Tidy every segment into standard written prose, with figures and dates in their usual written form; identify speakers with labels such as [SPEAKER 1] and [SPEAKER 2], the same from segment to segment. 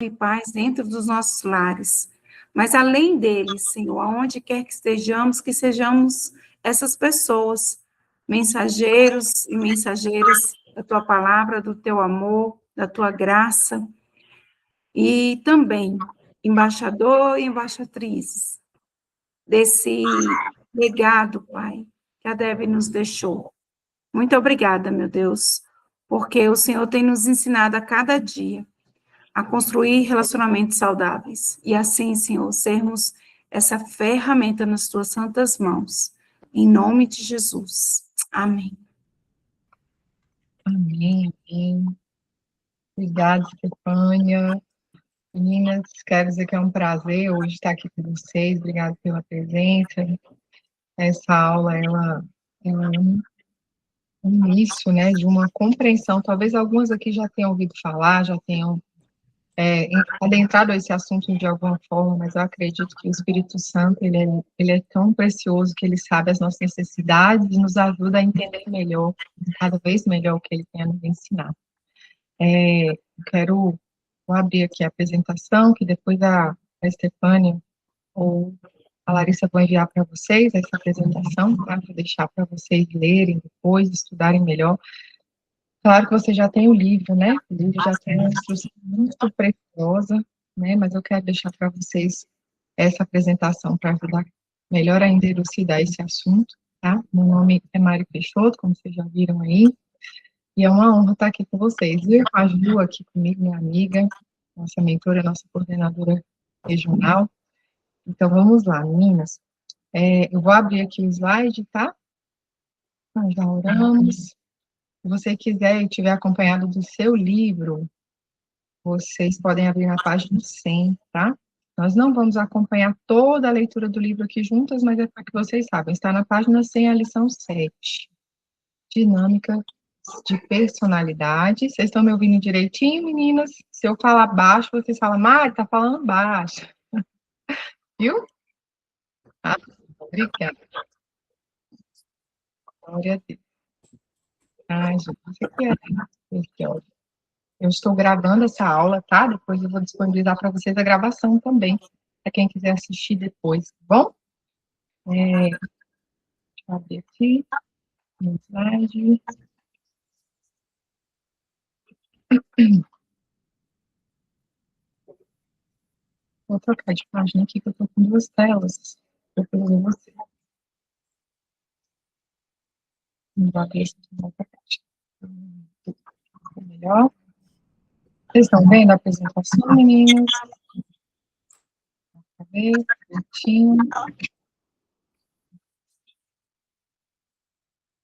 [SPEAKER 1] e paz dentro dos nossos lares. Mas além deles, Senhor, aonde quer que estejamos, que sejamos essas pessoas, mensageiros e mensageiras da tua palavra, do teu amor, da tua graça, e também embaixador e embaixatrizes desse legado, Pai, que a Deb nos deixou. Muito obrigada, meu Deus, porque o Senhor tem nos ensinado a cada dia a construir relacionamentos saudáveis. E assim, Senhor, sermos essa ferramenta nas tuas santas mãos. Em nome de Jesus. Amém.
[SPEAKER 2] Amém, amém. Obrigada, Estefânia. Meninas, quero dizer que é um prazer hoje estar aqui com vocês. Obrigada pela presença. Essa aula, ela é um início, né, de uma compreensão. Talvez algumas aqui já tenham ouvido falar, já tenham adentrado a esse assunto de alguma forma, mas eu acredito que o Espírito Santo, ele é tão precioso que ele sabe as nossas necessidades e nos ajuda a entender melhor, cada vez melhor o que ele tem a nos ensinar. Vou abrir aqui a apresentação, que depois a Estefânia ou a Larissa vão enviar para vocês essa apresentação, tá? Vou deixar para vocês lerem depois, estudarem melhor. Claro que você já tem o livro, né? O livro já tem uma instrução muito preciosa, né? Mas eu quero deixar para vocês essa apresentação para ajudar melhor a elucidar esse assunto, tá? Meu nome é Mari Peixoto, como vocês já viram aí, e é uma honra estar aqui com vocês. E a Ju aqui comigo, minha amiga, nossa mentora, nossa coordenadora regional. Então, vamos lá, meninas. Eu vou abrir aqui o slide, tá? Nós já oramos. Se você quiser e tiver acompanhado do seu livro, vocês podem abrir na página 100, tá? Nós não vamos acompanhar toda a leitura do livro aqui juntas, mas é para que vocês saibam. Está na página 100, a lição 7. Dinâmica de personalidade. Vocês estão me ouvindo direitinho, meninas? Se eu falar baixo, vocês falam, Mari, tá falando baixo. Viu? Ah, obrigada. Glória a Deus. Ai, gente, que ódio. Eu estou gravando essa aula, tá? Depois eu vou disponibilizar para vocês a gravação também, para quem quiser assistir depois, tá bom? Deixa eu abrir aqui, no slide. Vou trocar de página aqui, que eu estou com duas telas. Depois eu vou você. Vamos ver se vai ficar melhor. Vocês estão vendo a apresentação, meninas? Tá vendo? Bonitinho.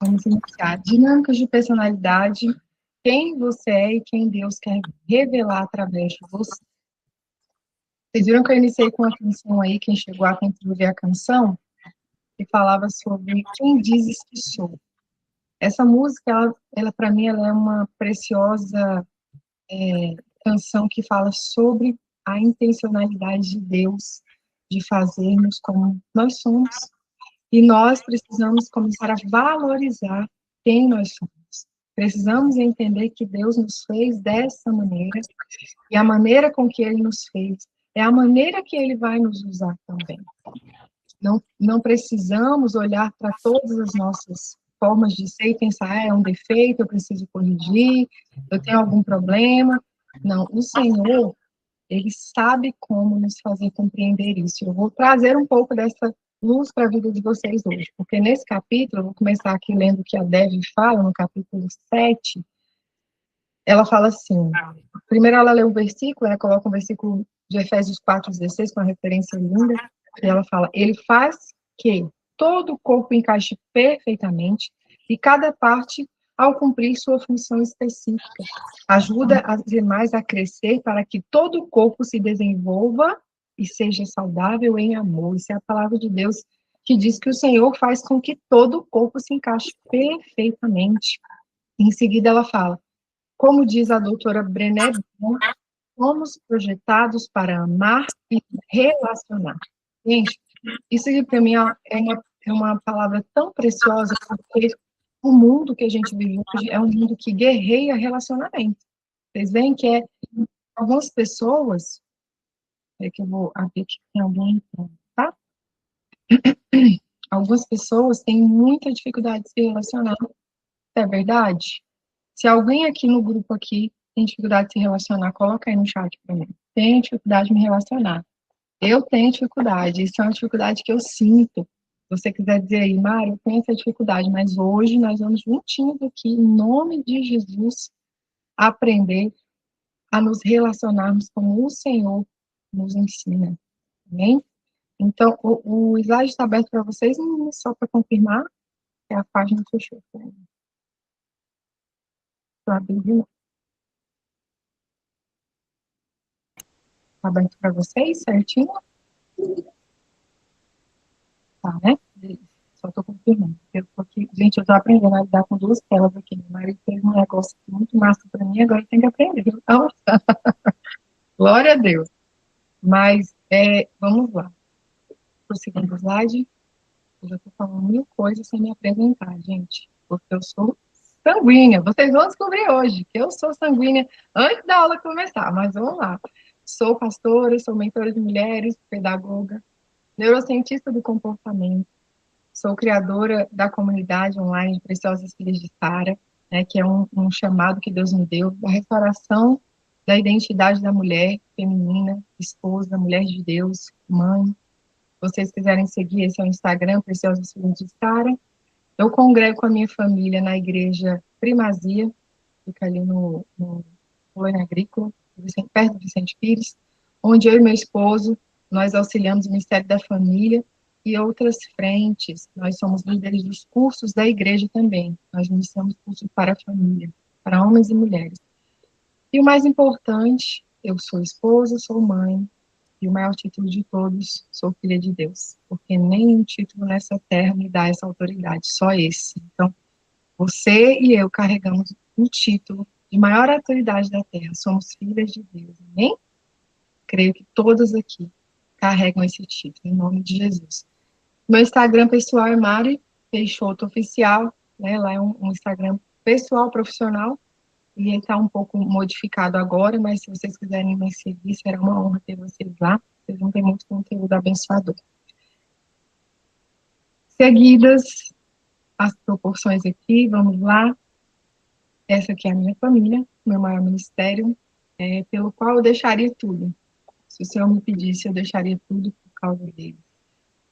[SPEAKER 2] Vamos iniciar. Dinâmicas de personalidade. Quem você é e quem Deus quer revelar através de você. Vocês viram que eu iniciei com uma canção aí, quem chegou a tempo de ouvir a canção, que falava sobre quem dizes que sou. Essa música, ela para mim, ela é uma preciosa canção que fala sobre a intencionalidade de Deus de fazermos como nós somos. E nós precisamos começar a valorizar quem nós somos. Precisamos entender que Deus nos fez dessa maneira, e a maneira com que Ele nos fez é a maneira que Ele vai nos usar também. Não precisamos olhar para todas as nossas formas de ser e pensar, é um defeito, eu preciso corrigir, eu tenho algum problema. Não, o Senhor, Ele sabe como nos fazer compreender isso. Eu vou trazer um pouco dessa luz para a vida de vocês hoje, porque nesse capítulo, eu vou começar aqui lendo o que a Dev fala, no capítulo 7, ela fala assim, primeiro ela lê um versículo, ela coloca um versículo de Efésios 4:16, com uma referência linda, e ela fala, ele faz que todo o corpo encaixe perfeitamente, e cada parte, ao cumprir sua função específica, ajuda as demais a crescer para que todo o corpo se desenvolva e seja saudável em amor. Isso é a palavra de Deus que diz que o Senhor faz com que todo o corpo se encaixe perfeitamente. Em seguida ela fala, como diz a doutora Brené Brown, somos projetados para amar e relacionar. Gente, isso aqui para mim é uma palavra tão preciosa, porque o mundo que a gente vive hoje é um mundo que guerreia relacionamento. Vocês veem que Algumas pessoas, é que eu vou abrir aqui, tem alguém, tá? Algumas pessoas têm muita dificuldade de se relacionar, é verdade? Se alguém aqui no grupo aqui tem dificuldade de se relacionar, coloca aí no chat para mim. Tem dificuldade de me relacionar. Eu tenho dificuldade, isso é uma dificuldade que eu sinto. Se você quiser dizer aí, Mário, eu tenho essa dificuldade, mas hoje nós vamos juntinhos aqui, em nome de Jesus, aprender a nos relacionarmos como o Senhor nos ensina. Amém? Então, o slide está aberto para vocês, só para confirmar, é a página fechou. Estou abrindo de novo. Está aberto para vocês, certinho? Tá, né? Só estou confirmando. Eu tô aqui, gente, eu estou aprendendo a lidar com duas telas aqui. Meu marido fez um negócio muito massa para mim, agora eu tenho que aprender. Então, glória a Deus. Mas, vamos lá. Para o segundo slide, eu já estou falando mil coisas sem me apresentar, gente. Porque eu sou sanguínea. Vocês vão descobrir hoje que eu sou sanguínea antes da aula começar, mas vamos lá. Sou pastora, sou mentora de mulheres, pedagoga, neurocientista do comportamento. Sou criadora da comunidade online Preciosas Filhas de Sara, né, que é um chamado que Deus me deu, da restauração da identidade da mulher feminina, esposa, mulher de Deus, mãe. Se vocês quiserem seguir, esse é o Instagram, Preciosas Filhas de Sara. Eu congrego com a minha família na igreja Primazia, fica ali no Colônia Agrícola, perto do Vicente Pires, onde eu e meu esposo, nós auxiliamos o Ministério da Família e outras frentes. Nós somos líderes dos cursos da igreja também. Nós iniciamos cursos para a família, para homens e mulheres. E o mais importante, eu sou esposa, sou mãe, e o maior título de todos, sou filha de Deus, porque nenhum título nessa terra me dá essa autoridade, só esse. Então, você e eu carregamos um título de maior autoridade da terra, somos filhas de Deus, amém? Creio que todas aqui carregam esse título, em nome de Jesus. Meu Instagram pessoal é Mari Peixoto Oficial, né? Lá é um Instagram pessoal, profissional, e ele está um pouco modificado agora, mas se vocês quiserem me seguir, será uma honra ter vocês lá. Vocês vão ter muito conteúdo abençoador. Seguidas as proporções aqui, vamos lá. Essa aqui é a minha família, meu maior ministério, pelo qual eu deixaria tudo. Se o Senhor me pedisse, eu deixaria tudo por causa dele.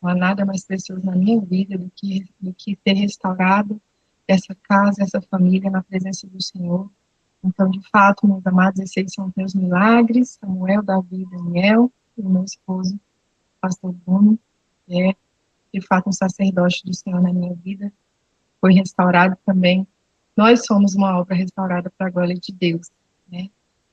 [SPEAKER 2] Não há nada mais precioso na minha vida do que ter restaurado essa casa, essa família na presença do Senhor. Então, de fato, meus amados, esses são os meus milagres, Samuel, Davi e Daniel, e o meu esposo, pastor Bruno, que é, de fato, um sacerdote do Senhor na minha vida, foi restaurado também. Nós somos uma obra restaurada para a glória de Deus, né?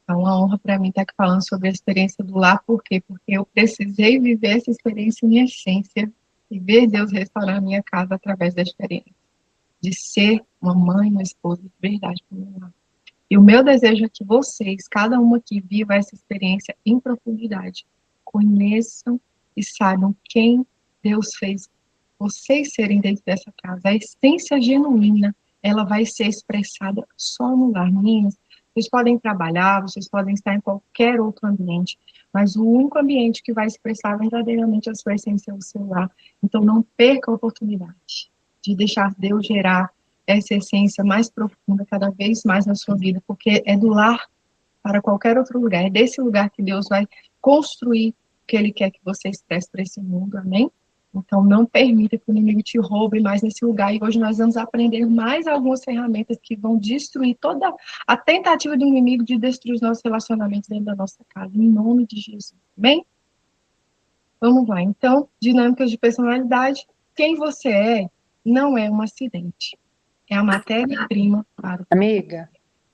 [SPEAKER 2] É uma honra para mim estar aqui falando sobre a experiência do lar, por quê? Porque eu precisei viver essa experiência em essência e ver Deus restaurar a minha casa através da experiência, de ser uma mãe, uma esposa de verdade para o meu lar. E o meu desejo é que vocês, cada uma aqui, viva essa experiência em profundidade, conheçam e saibam quem Deus fez vocês serem dentro dessa casa. A essência genuína, ela vai ser expressada só no lar. Meninas, vocês podem trabalhar, vocês podem estar em qualquer outro ambiente, mas o único ambiente que vai expressar verdadeiramente a sua essência é o seu lar. Então, não perca a oportunidade de deixar Deus gerar essa essência mais profunda cada vez mais na sua vida, porque é do lar para qualquer outro lugar, é desse lugar que Deus vai construir o que Ele quer que você expresse para esse mundo, amém? Então, não permita que o inimigo te roube mais nesse lugar, e hoje nós vamos aprender mais algumas ferramentas que vão destruir toda a tentativa do inimigo de destruir os nossos relacionamentos dentro da nossa casa, em nome de Jesus, amém? Vamos lá, então, dinâmicas de personalidade, quem você é não é um acidente, é a matéria-prima para o...
[SPEAKER 3] Amiga,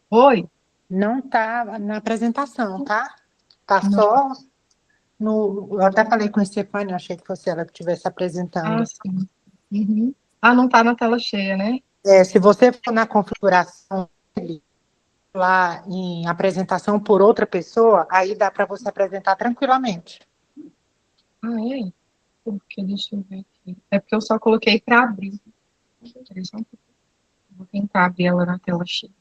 [SPEAKER 2] Oi?
[SPEAKER 3] não tá na apresentação, tá? Tá
[SPEAKER 2] Não.
[SPEAKER 3] só no... Eu até falei com a Stefania, achei que fosse ela que estivesse apresentando.
[SPEAKER 2] Ah, sim. Uhum. Ah, não tá na tela cheia, né?
[SPEAKER 3] Se você for na configuração dele, lá em apresentação por outra pessoa, aí dá para você apresentar tranquilamente.
[SPEAKER 2] Ah, é? Porque, deixa eu ver aqui. É porque eu só coloquei para abrir. Peraí, só um pouquinho. Vou tentar abrir ela na tela cheia.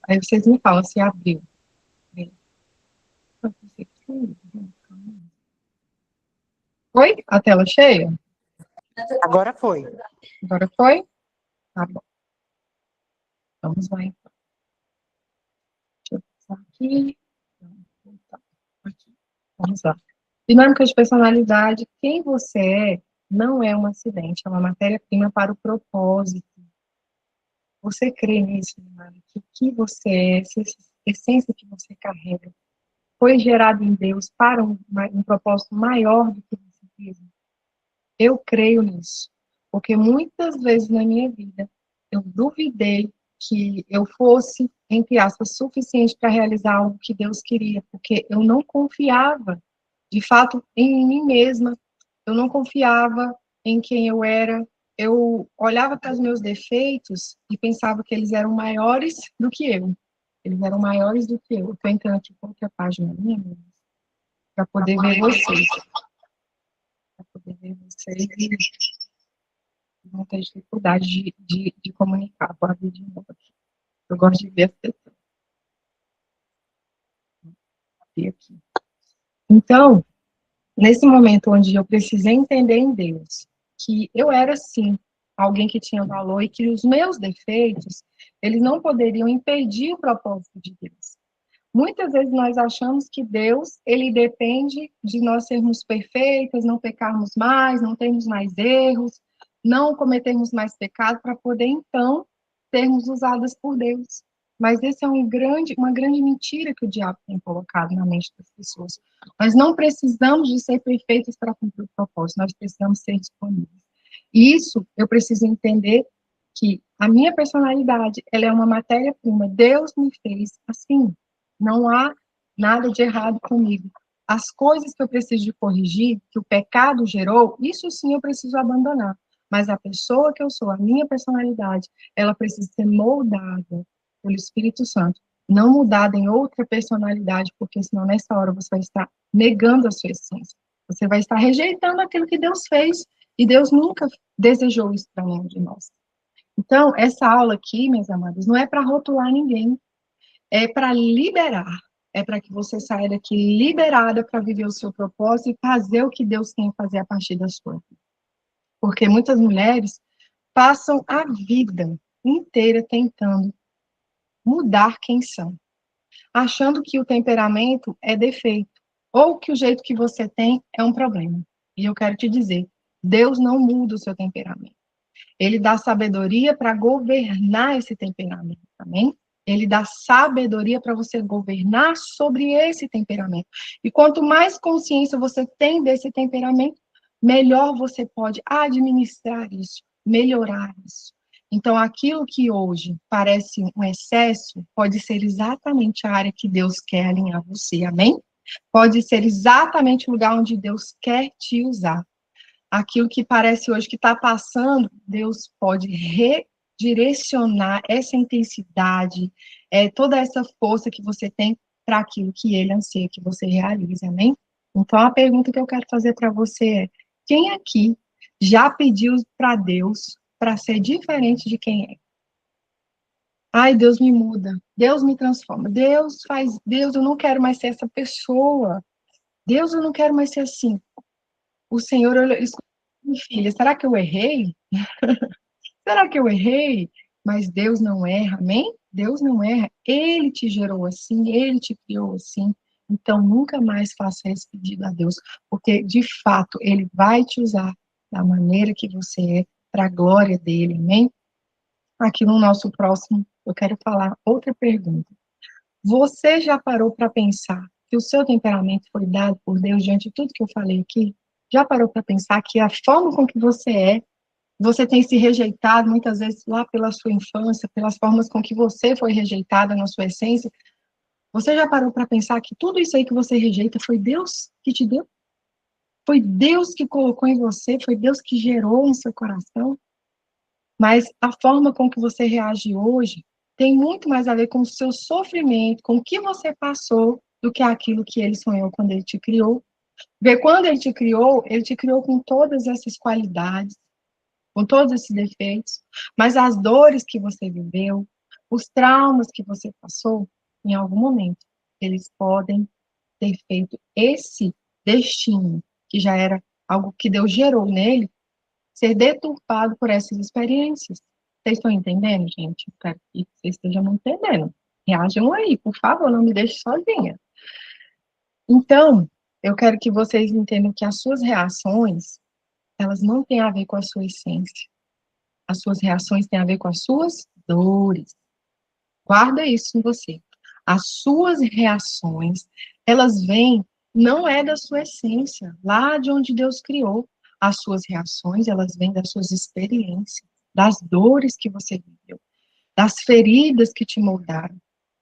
[SPEAKER 2] Aí vocês me falam se abriu. Foi? A tela cheia?
[SPEAKER 3] Agora foi.
[SPEAKER 2] Agora foi? Tá bom. Vamos lá, então. Deixa eu passar aqui. Aqui. Vamos lá. Dinâmica de personalidade. Quem você é não é um acidente, é uma matéria-prima para o propósito. Você crê nisso, Dinâmica? Que o que você é, essa essência que você carrega, foi gerado em Deus para um propósito maior do que você mesmo? Eu creio nisso, porque muitas vezes na minha vida eu duvidei que eu fosse, entre aspas, suficiente para realizar algo que Deus queria, porque eu não confiava, de fato, em mim mesma, eu não confiava em quem eu era, eu olhava para os meus defeitos e pensava que eles eram maiores do que eu. Eles eram maiores do que eu. Estou entrando aqui com outra página minha, para poder ver vocês. Para poder ver vocês e não ter dificuldade de comunicar. Vou abrir de novo aqui. Eu gosto de ver as pessoas. Aqui. Então, nesse momento onde eu precisei entender em Deus que eu era, sim, alguém que tinha valor e que os meus defeitos, eles não poderiam impedir o propósito de Deus. Muitas vezes nós achamos que Deus, ele depende de nós sermos perfeitas, não pecarmos mais, não termos mais erros, não cometermos mais pecado para poder, então, sermos usadas por Deus. Mas esse é uma grande mentira que o diabo tem colocado na mente das pessoas. Nós não precisamos de ser perfeitos para cumprir o propósito, nós precisamos ser disponíveis. E isso eu preciso entender que a minha personalidade, ela é uma matéria-prima. Deus me fez assim. Não há nada de errado comigo. As coisas que eu preciso de corrigir, que o pecado gerou, isso sim eu preciso abandonar. Mas a pessoa que eu sou, a minha personalidade, ela precisa ser moldada pelo Espírito Santo, não mudada em outra personalidade, porque senão nessa hora você vai estar negando a sua essência. Você vai estar rejeitando aquilo que Deus fez, e Deus nunca desejou isso para nenhum de nós. Então, essa aula aqui, meus amados, não é para rotular ninguém, é para liberar, é para que você saia daqui liberada para viver o seu propósito e fazer o que Deus tem a fazer a partir da sua vida. Porque muitas mulheres passam a vida inteira tentando mudar quem são, achando que o temperamento é defeito, ou que o jeito que você tem é um problema. E eu quero te dizer, Deus não muda o seu temperamento. Ele dá sabedoria para governar esse temperamento, amém? Ele dá sabedoria para você governar sobre esse temperamento. E quanto mais consciência você tem desse temperamento, melhor você pode administrar isso, melhorar isso. Então, aquilo que hoje parece um excesso, pode ser exatamente a área que Deus quer alinhar você, amém? Pode ser exatamente o lugar onde Deus quer te usar. Aquilo que parece hoje que está passando, Deus pode redirecionar essa intensidade, toda essa força que você tem para aquilo que Ele anseia que você realize, amém? Então, a pergunta que eu quero fazer para você é: quem aqui já pediu para Deus para ser diferente de quem é? Ai, Deus me muda, Deus me transforma, Deus faz, Deus, eu não quero mais ser essa pessoa, Deus, eu não quero mais ser assim. O Senhor, filha, será que eu errei? Será que eu errei? Mas Deus não erra, amém? Deus não erra. Ele te gerou assim, Ele te criou assim. Então, nunca mais faça esse pedido a Deus, porque, de fato, Ele vai te usar da maneira que você é, para a glória dEle, amém? Aqui no nosso próximo, eu quero falar outra pergunta. Você já parou para pensar que o seu temperamento foi dado por Deus diante de tudo que eu falei aqui? Já parou para pensar que a forma com que você tem se rejeitado muitas vezes lá pela sua infância, pelas formas com que você foi rejeitada na sua essência? Você já parou para pensar que tudo isso aí que você rejeita foi Deus que te deu? Foi Deus que colocou em você? Foi Deus que gerou no seu coração? Mas a forma com que você reage hoje tem muito mais a ver com o seu sofrimento, com o que você passou, do que aquilo que Ele sonhou quando Ele te criou. Porque quando ele te criou com todas essas qualidades, com todos esses defeitos, mas as dores que você viveu, os traumas que você passou, em algum momento, eles podem ter feito esse destino, que já era algo que Deus gerou nele, ser deturpado por essas experiências. Vocês estão entendendo, gente? Espero que vocês estejam me entendendo. Reajam aí, por favor, não me deixe sozinha. Então, eu quero que vocês entendam que as suas reações, elas não têm a ver com a sua essência. As suas reações têm a ver com as suas dores. Guarda isso em você. As suas reações, elas vêm, não é da sua essência, lá de onde Deus criou. As suas reações, elas vêm das suas experiências, das dores que você viveu, das feridas que te moldaram.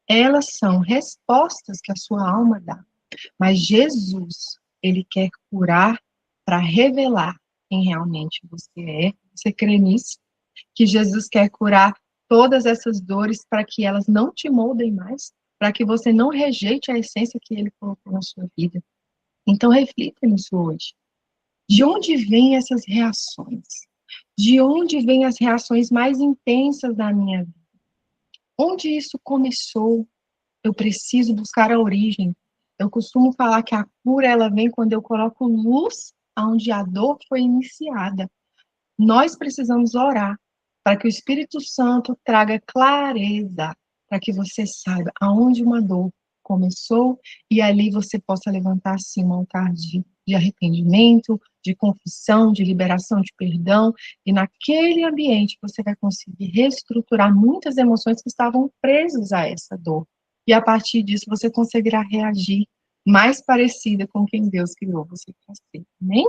[SPEAKER 2] Elas são respostas que a sua alma dá. Mas Jesus, ele quer curar para revelar quem realmente você é. Você crê nisso? Que Jesus quer curar todas essas dores para que elas não te moldem mais, para que você não rejeite a essência que ele colocou na sua vida. Então, reflita nisso hoje. De onde vêm essas reações? De onde vêm as reações mais intensas da minha vida? Onde isso começou? Eu preciso buscar a origem. Eu costumo falar que a cura, ela vem quando eu coloco luz onde a dor foi iniciada. Nós precisamos orar para que o Espírito Santo traga clareza, para que você saiba aonde uma dor começou e ali você possa levantar assim um altar de arrependimento, de confissão, de liberação, de perdão, e naquele ambiente você vai conseguir reestruturar muitas emoções que estavam presas a essa dor. E a partir disso você conseguirá reagir mais parecida com quem Deus criou você para ser. Amém?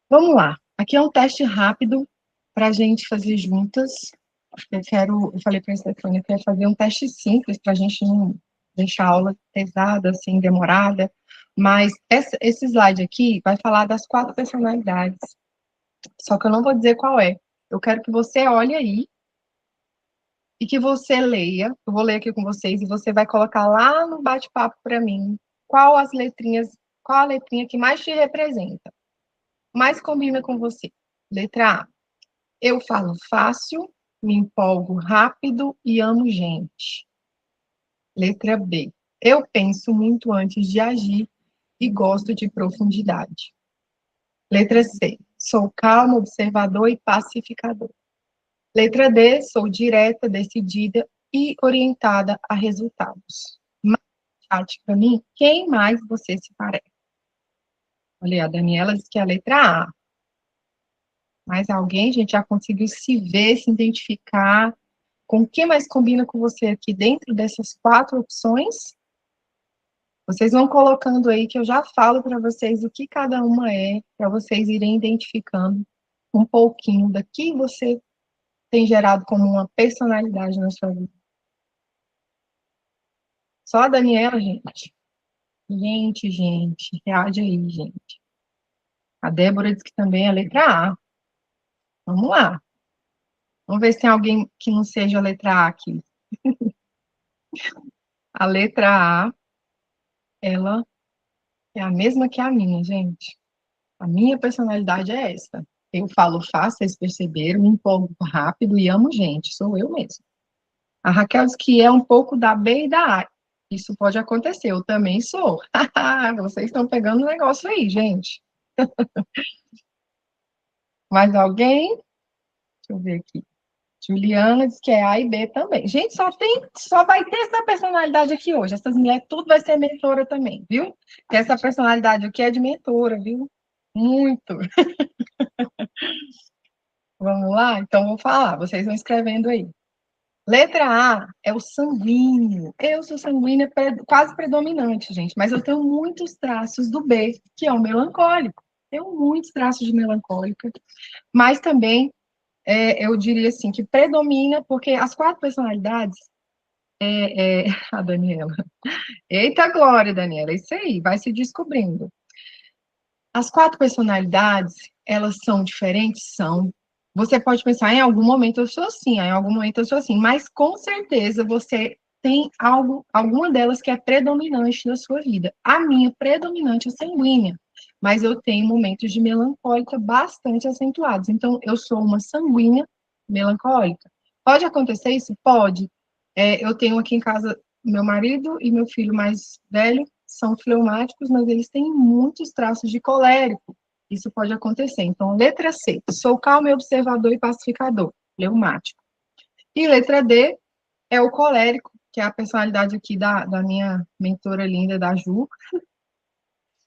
[SPEAKER 2] Vamos lá. Aqui é um teste rápido para a gente fazer juntas. Eu falei para a Stefania, eu quero fazer um teste simples para a gente não deixar a aula pesada, assim, demorada. Mas esse slide aqui vai falar das 4 personalidades. Só que eu não vou dizer qual é. Eu quero que você olhe aí e que você leia. Eu vou ler aqui com vocês e você vai colocar lá no bate-papo para mim qual a letrinha que mais te representa, mais combina com você. Letra A. Eu falo fácil, me empolgo rápido e amo gente. Letra B. Eu penso muito antes de agir e gosto de profundidade. Letra C. Sou calmo, observador e pacificador. Letra D. Sou direta, decidida e orientada a resultados. Mas, chat para mim, quem mais você se parece? Olha, a Daniela diz que é a letra A. Mais alguém, gente, já conseguiu se ver, se identificar com o que mais combina com você aqui dentro dessas 4 opções? Vocês vão colocando aí que eu já falo para vocês o que cada uma é, para vocês irem identificando um pouquinho da que você tem gerado como uma personalidade na sua vida. Só a Daniela, gente. Gente, reage aí, gente. A Débora diz que também é a letra A. Vamos lá. Vamos ver se tem alguém que não seja a letra A aqui. A letra A, ela é a mesma que a minha, gente. A minha personalidade é essa. Eu falo fácil, vocês perceberam, me empolgo rápido e amo gente. Sou eu mesma. A Raquel diz que é um pouco da B e da A. Isso pode acontecer, eu também sou. Vocês estão pegando o negócio aí, gente. Mais alguém? Deixa eu ver aqui. Juliana diz que é A e B também. Gente, só vai ter essa personalidade aqui hoje. Essas mulheres, tudo vai ser mentora também, viu? Que essa personalidade aqui é de mentora, viu? Muito. Vamos lá? Então, vou falar. Vocês vão escrevendo aí. Letra A é o sanguíneo. Eu sou sanguínea quase predominante, gente. Mas eu tenho muitos traços do B, que é o melancólico. Tenho muitos traços de melancólica. Mas também eu diria assim, que predomina, porque as 4 personalidades, a Daniela. Eita glória, Daniela, isso aí, vai se descobrindo. As 4 personalidades, elas são diferentes? São. Você pode pensar, em algum momento eu sou assim, em algum momento eu sou assim, mas com certeza você tem alguma delas que é predominante na sua vida. A minha predominante é sanguínea, mas eu tenho momentos de melancólica bastante acentuados. Então, eu sou uma sanguínea melancólica. Pode acontecer isso? Pode. Eu tenho aqui em casa meu marido e meu filho mais velho são fleumáticos, mas eles têm muitos traços de colérico. Isso pode acontecer. Então, letra C, sou calmo, observador e pacificador, fleumático. E letra D é o colérico, que é a personalidade aqui da minha mentora linda, da Ju.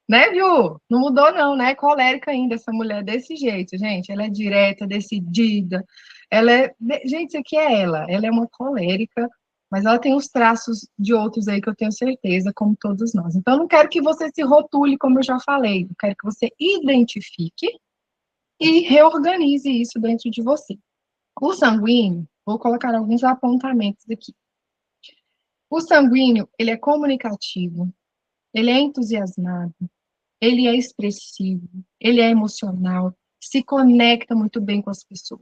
[SPEAKER 2] Né, Ju? Não mudou não, né? Colérica ainda, essa mulher desse jeito, gente. Ela é direta, decidida. Ela é... Gente, isso aqui é ela. Ela é uma colérica, mas ela tem os traços de outros aí que eu tenho certeza, como todos nós. Então, eu não quero que você se rotule, como eu já falei. Eu quero que você identifique e reorganize isso dentro de você. O sanguíneo, vou colocar alguns apontamentos aqui. O sanguíneo, ele é comunicativo, ele é entusiasmado, ele é expressivo, ele é emocional, se conecta muito bem com as pessoas.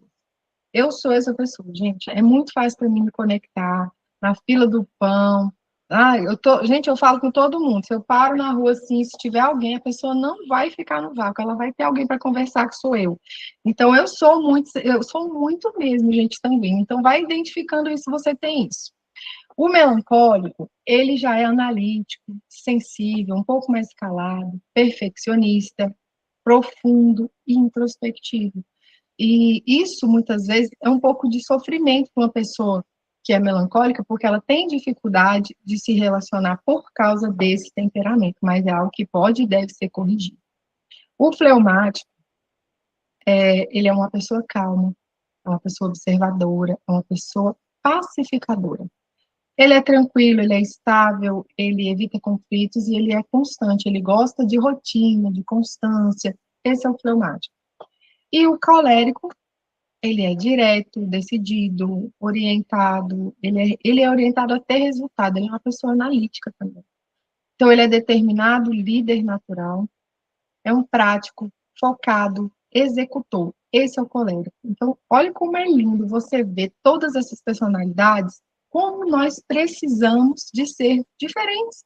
[SPEAKER 2] Eu sou essa pessoa, gente. É muito fácil para mim me conectar na fila do pão. Gente, eu falo com todo mundo. Se eu paro na rua assim, se tiver alguém, a pessoa não vai ficar no vácuo, ela vai ter alguém para conversar que sou eu. Então eu sou muito mesmo, gente, também. Então vai identificando isso se você tem isso. O melancólico, ele já é analítico, sensível, um pouco mais calado, perfeccionista, profundo e introspectivo. E isso, muitas vezes, é um pouco de sofrimento para uma pessoa que é melancólica, porque ela tem dificuldade de se relacionar por causa desse temperamento, mas é algo que pode e deve ser corrigido. O fleumático, ele é uma pessoa calma, é uma pessoa observadora, é uma pessoa pacificadora. Ele é tranquilo, ele é estável, ele evita conflitos e ele é constante, ele gosta de rotina, de constância. Esse é o fleumático. E o colérico, ele é direto, decidido, orientado, ele é orientado a ter resultado, ele é uma pessoa analítica também. Então, ele é determinado, líder natural, é um prático, focado, executor. Esse é o colérico. Então, olha como é lindo você ver todas essas personalidades, como nós precisamos de ser diferentes.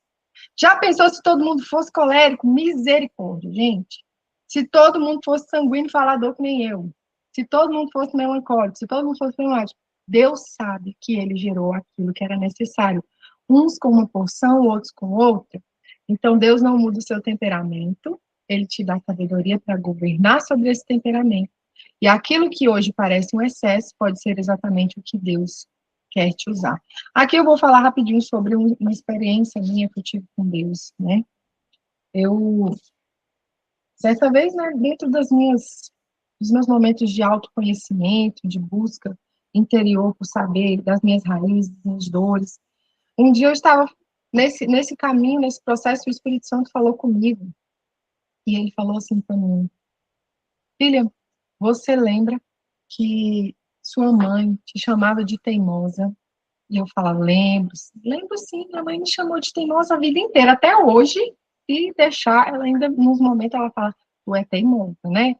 [SPEAKER 2] Já pensou se todo mundo fosse colérico? Misericórdia, gente. Se todo mundo fosse sanguíneo e falador que nem eu. Se todo mundo fosse melancólico, se todo mundo fosse flemático. Deus sabe que ele gerou aquilo que era necessário. Uns com uma porção, outros com outra. Então, Deus não muda o seu temperamento, ele te dá sabedoria para governar sobre esse temperamento. E aquilo que hoje parece um excesso pode ser exatamente o que Deus quer te usar. Aqui eu vou falar rapidinho sobre uma experiência minha que eu tive com Deus, né? Certa vez, né, dentro dos meus momentos de autoconhecimento, de busca interior por saber das minhas raízes, das minhas dores, um dia eu estava nesse caminho, nesse processo, o Espírito Santo falou comigo, e ele falou assim para mim: filha, você lembra que sua mãe te chamava de teimosa? E eu falava, lembro sim, minha mãe me chamou de teimosa a vida inteira, até hoje, e deixar, ela ainda, nos momentos, ela fala, tu é teimosa, né?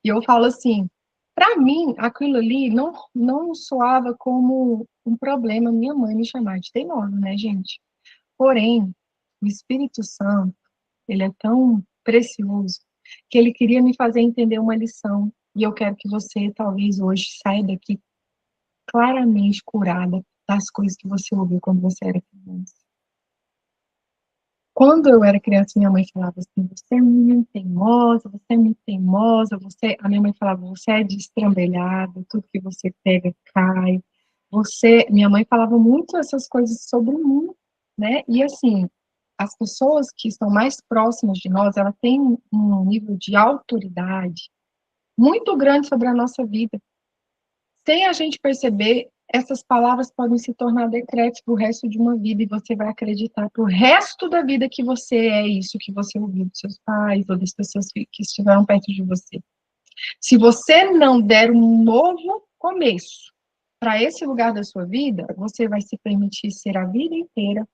[SPEAKER 2] E eu falo assim, para mim, aquilo ali não soava como um problema minha mãe me chamar de teimosa, né, gente? Porém, o Espírito Santo, ele é tão precioso, que ele queria me fazer entender uma lição, e eu quero que você, talvez, hoje, saia daqui claramente curada das coisas que você ouviu quando você era criança. Quando eu era criança, minha mãe falava assim, você é muito teimosa, você é muito teimosa, a minha mãe falava, você é destrambelhada, tudo que você pega cai. Minha mãe falava muito essas coisas sobre mim, né? E assim, as pessoas que estão mais próximas de nós, elas têm um nível de autoridade muito grande sobre a nossa vida. Sem a gente perceber, essas palavras podem se tornar decretos para o resto de uma vida e você vai acreditar para o resto da vida que você é isso que você ouviu dos seus pais ou das pessoas que estiveram perto de você. Se você não der um novo começo para esse lugar da sua vida, você vai se permitir ser a vida inteira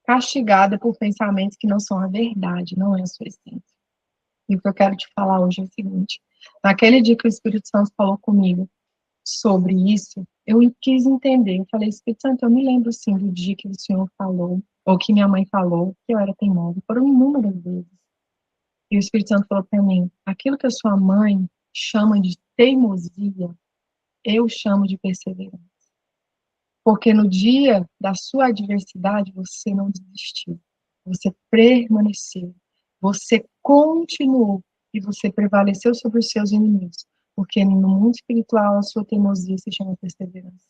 [SPEAKER 2] castigada por pensamentos que não são a verdade, não é a sua essência. E o que eu quero te falar hoje é o seguinte: naquele dia que o Espírito Santo falou comigo sobre isso, eu quis entender. Eu falei, Espírito Santo, eu me lembro, sim, do dia que o Senhor falou, ou que minha mãe falou, que eu era teimosa. Foram inúmeras vezes. E o Espírito Santo falou para mim, aquilo que a sua mãe chama de teimosia, eu chamo de perseverança. Porque no dia da sua adversidade, você não desistiu. Você permaneceu. Você continuou. E você prevaleceu sobre os seus inimigos. Porque no mundo espiritual, a sua teimosia se chama perseverança.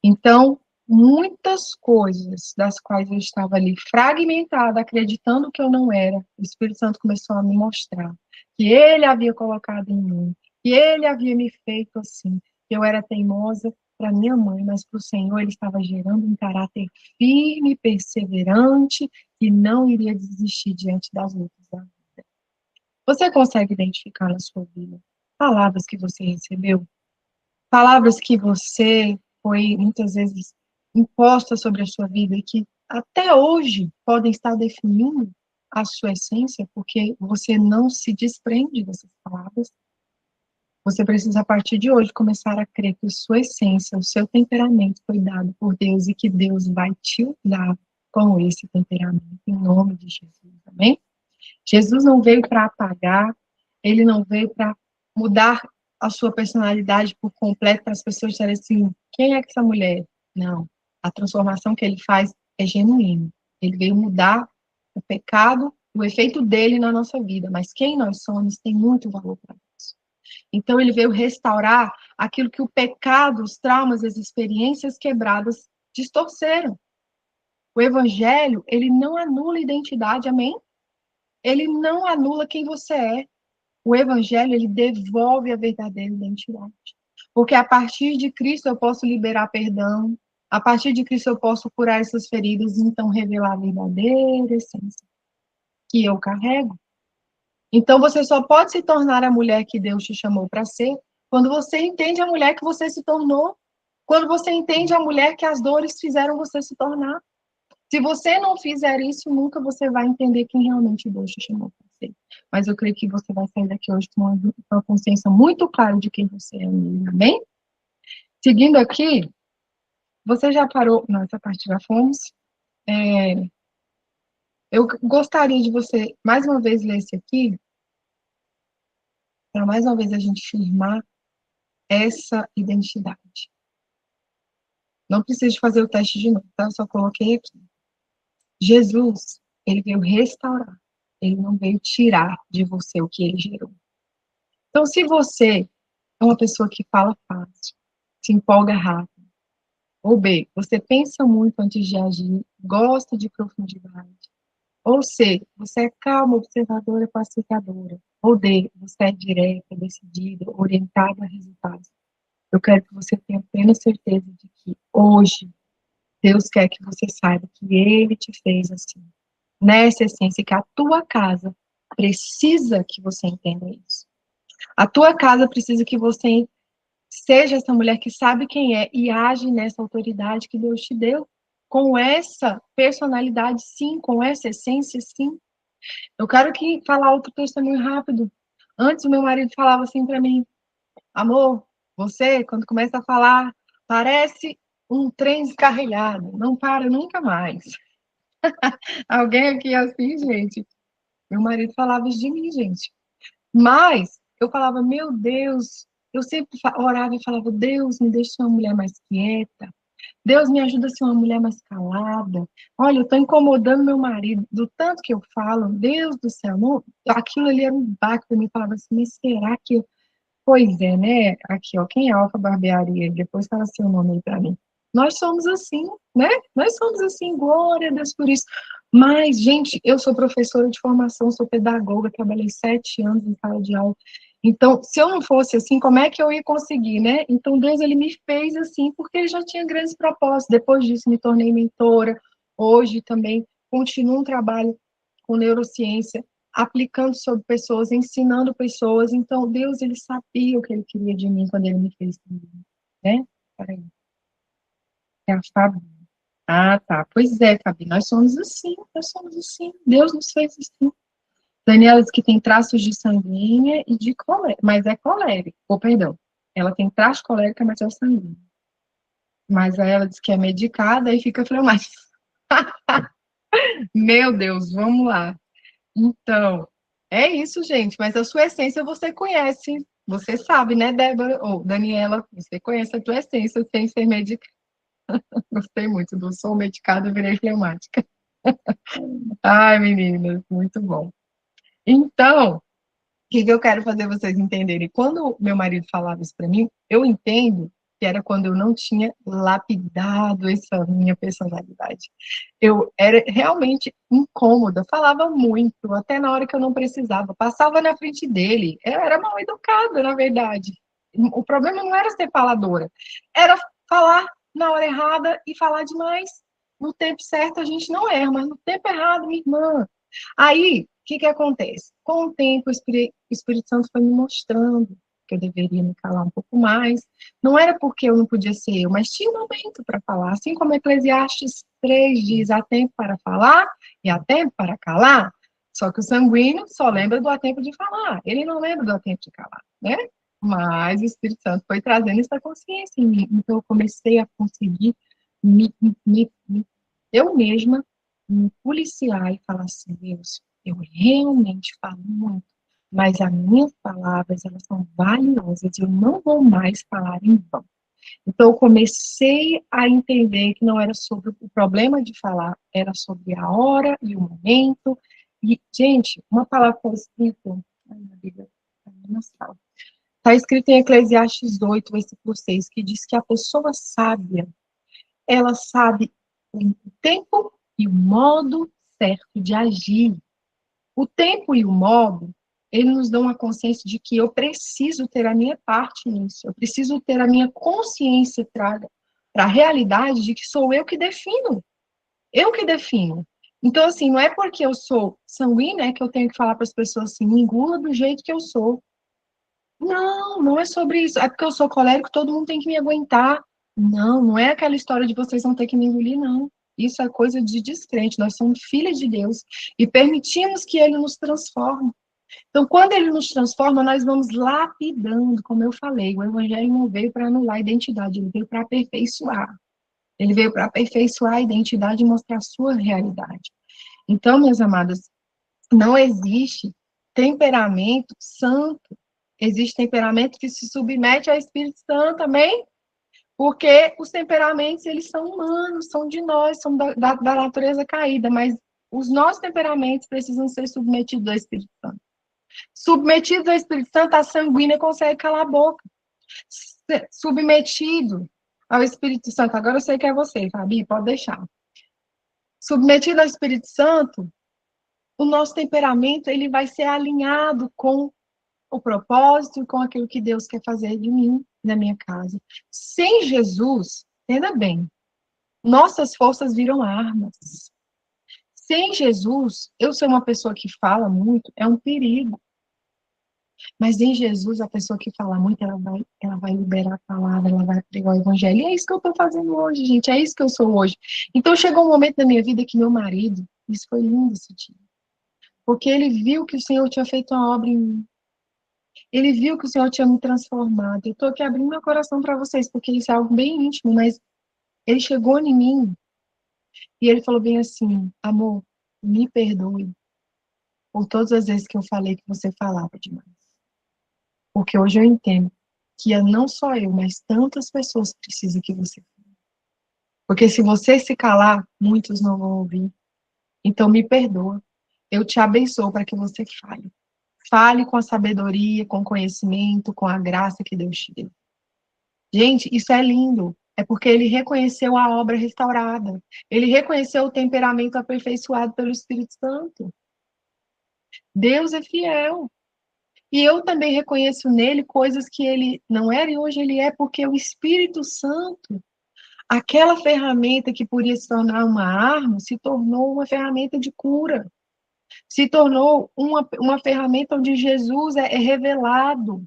[SPEAKER 2] Então, muitas coisas das quais eu estava ali fragmentada, acreditando que eu não era, o Espírito Santo começou a me mostrar que ele havia colocado em mim, que ele havia me feito assim, que eu era teimosa para minha mãe, mas para o Senhor ele estava gerando um caráter firme, perseverante, e não iria desistir diante das lutas da vida. Você consegue identificar na sua vida palavras que você recebeu? Palavras que você foi, muitas vezes, imposta sobre a sua vida e que até hoje podem estar definindo a sua essência, porque você não se desprende dessas palavras. Você precisa, a partir de hoje, começar a crer que a sua essência, o seu temperamento foi dado por Deus e que Deus vai te dar com esse temperamento, em nome de Jesus, amém? Jesus não veio para apagar, ele não veio para mudar a sua personalidade por completo, para as pessoas disserem assim, quem é essa mulher? Não, a transformação que ele faz é genuína. Ele veio mudar o pecado, o efeito dele na nossa vida, mas quem nós somos tem muito valor para isso. Então ele veio restaurar aquilo que o pecado, os traumas, as experiências quebradas distorceram. O evangelho, ele não anula a identidade, amém? Ele não anula quem você é. O evangelho, ele devolve a verdadeira identidade. Porque a partir de Cristo eu posso liberar perdão, a partir de Cristo eu posso curar essas feridas e então revelar a verdadeira essência que eu carrego. Então você só pode se tornar a mulher que Deus te chamou para ser quando você entende a mulher que você se tornou, quando você entende a mulher que as dores fizeram você se tornar. Se você não fizer isso, nunca você vai entender quem realmente Deus te chamou para ser. Mas eu creio que você vai sair daqui hoje com uma consciência muito clara de quem você é, amém? Seguindo aqui, você já parou... Não, essa parte já fomos. Eu gostaria de você, mais uma vez, ler esse aqui, para mais uma vez a gente firmar essa identidade. Não precisa fazer o teste de novo, tá? Eu só coloquei aqui. Jesus, ele veio restaurar. Ele não veio tirar de você o que ele gerou. Então, se você é uma pessoa que fala fácil, se empolga rápido, ou B, você pensa muito antes de agir, gosta de profundidade, ou C, você é calma, observadora, pacificadora, ou D, você é direta, decidida, orientada a resultados. Eu quero que você tenha plena certeza de que hoje Deus quer que você saiba que Ele te fez assim, nessa essência, que a tua casa precisa que você entenda isso. A tua casa precisa que você seja essa mulher que sabe quem é e age nessa autoridade que Deus te deu, com essa personalidade, sim, com essa essência, sim. Eu quero que falar outro testemunho rápido. Antes, o meu marido falava assim para mim, amor, você, quando começa a falar, parece um trem descarrilhado, não para nunca mais. Alguém aqui assim, gente? Meu marido falava isso de mim, gente. Mas eu falava, meu Deus, eu sempre orava e falava, Deus, me deixa uma mulher mais quieta. Deus, me ajuda a ser uma mulher mais calada. Olha, eu estou incomodando meu marido, do tanto que eu falo, Deus do céu, não, aquilo ali era um baque para mim. Eu falava assim, mas será que... Pois é, né? Aqui, ó, quem é Alfa Barbearia? Depois fala seu nome aí para mim. Nós somos assim, né? Nós somos assim, glória a Deus por isso. Mas, gente, eu sou professora de formação, sou pedagoga, trabalhei 7 anos em sala de aula. Então, se eu não fosse assim, como é que eu ia conseguir, né? Então, Deus, ele me fez assim, porque ele já tinha grandes propósitos. Depois disso, me tornei mentora. Hoje também continuo um trabalho com neurociência, aplicando sobre pessoas, ensinando pessoas. Então, Deus, ele sabia o que ele queria de mim quando ele me fez também, né? Peraí. É a Fabi. Ah, tá. Pois é, Fabi, nós somos assim, nós somos assim. Deus nos fez assim. Daniela diz que tem traços de sanguínea e de colérica, mas é colérico, ou perdão, Ela tem taxa colérica, mas é sanguínea. Mas aí ela diz que é medicada e fica fleumática. Meu Deus, vamos lá. Então, é isso, gente. Mas a sua essência você conhece. Você sabe, né, Débora? Ou Daniela, você conhece a tua essência sem ser medicada. Gostei muito do sou medicada, virei fleumática. Ai, meninas, muito bom. Então, o que eu quero fazer vocês entenderem? Quando meu marido falava isso para mim, eu entendo que era quando eu não tinha lapidado essa minha personalidade. Eu era realmente incômoda, falava muito, até na hora que eu não precisava, passava na frente dele. Eu era mal educada, na verdade. O problema não era ser faladora, era falar na hora errada e falar demais. No tempo certo a gente não erra, mas no tempo errado, minha irmã. Aí, o que acontece? Com o tempo, o Espírito Santo foi me mostrando que eu deveria me calar um pouco mais. Não era porque eu não podia ser eu, mas tinha um momento para falar. Assim como Eclesiastes 3 diz, há tempo para falar e há tempo para calar. Só que o sanguíneo só lembra do há tempo de falar. Ele não lembra do há tempo de calar, né? Mas o Espírito Santo foi trazendo essa consciência em mim. Então, eu comecei a conseguir eu mesma me policiar e falar assim, Deus, eu realmente falo muito, mas as minhas palavras, elas são valiosas, eu não vou mais falar em vão. Então, eu comecei a entender que não era sobre o problema de falar, era sobre a hora e o momento. E, gente, uma palavra que está escrita, ai, minha Bíblia, está escrito em Eclesiastes 8, versículo 6, que diz que a pessoa sábia, ela sabe o tempo e o modo certo de agir. O tempo e o modo, eles nos dão a consciência de que eu preciso ter a minha parte nisso, eu preciso ter a minha consciência para a realidade de que sou eu que defino. Eu que defino. Então, assim, não é porque eu sou sanguínea que eu tenho que falar para as pessoas assim, me engula do jeito que eu sou. Não, não é sobre isso. É porque eu sou colérico, todo mundo tem que me aguentar. Não, não é aquela história de vocês não ter que me engolir, não. Isso é coisa de descrente. Nós somos filhas de Deus e permitimos que Ele nos transforme. Então, quando Ele nos transforma, nós vamos lapidando, como eu falei. O Evangelho não veio para anular a identidade, ele veio para aperfeiçoar. Ele veio para aperfeiçoar a identidade e mostrar a sua realidade. Então, minhas amadas, não existe temperamento santo. Existe temperamento que se submete ao Espírito Santo, amém? Porque os temperamentos, eles são humanos, são de nós, são da natureza caída, mas os nossos temperamentos precisam ser submetidos ao Espírito Santo. Submetido ao Espírito Santo, a sanguínea consegue calar a boca. Submetido ao Espírito Santo, agora eu sei que é você, Fabi, pode deixar. Submetido ao Espírito Santo, o nosso temperamento, ele vai ser alinhado com o propósito e com aquilo que Deus quer fazer de mim, na minha casa. Sem Jesus, entenda bem, nossas forças viram armas. Sem Jesus, eu ser uma pessoa que fala muito é um perigo. Mas em Jesus, a pessoa que fala muito, ela vai liberar a palavra, ela vai pregar o evangelho. E é isso que eu estou fazendo hoje, gente. É isso que eu sou hoje. Então, chegou um momento da minha vida que meu marido, isso foi lindo esse dia, porque ele viu que o Senhor tinha feito uma obra em mim. Ele viu que o Senhor tinha me transformado. Eu estou aqui abrindo meu coração para vocês, porque isso é algo bem íntimo, mas ele chegou em mim e ele falou bem assim, amor, me perdoe por todas as vezes que eu falei que você falava demais. Porque hoje eu entendo que não só eu, mas tantas pessoas precisam que você fale. Porque se você se calar, muitos não vão ouvir. Então me perdoa. Eu te abençoo para que você fale. Fale com a sabedoria, com o conhecimento, com a graça que Deus te deu. Gente, isso é lindo. É porque ele reconheceu a obra restaurada. Ele reconheceu o temperamento aperfeiçoado pelo Espírito Santo. Deus é fiel. E eu também reconheço nele coisas que ele não era e hoje ele é, porque o Espírito Santo, aquela ferramenta que podia se tornar uma arma, se tornou uma ferramenta de cura. Se tornou uma ferramenta onde Jesus é revelado.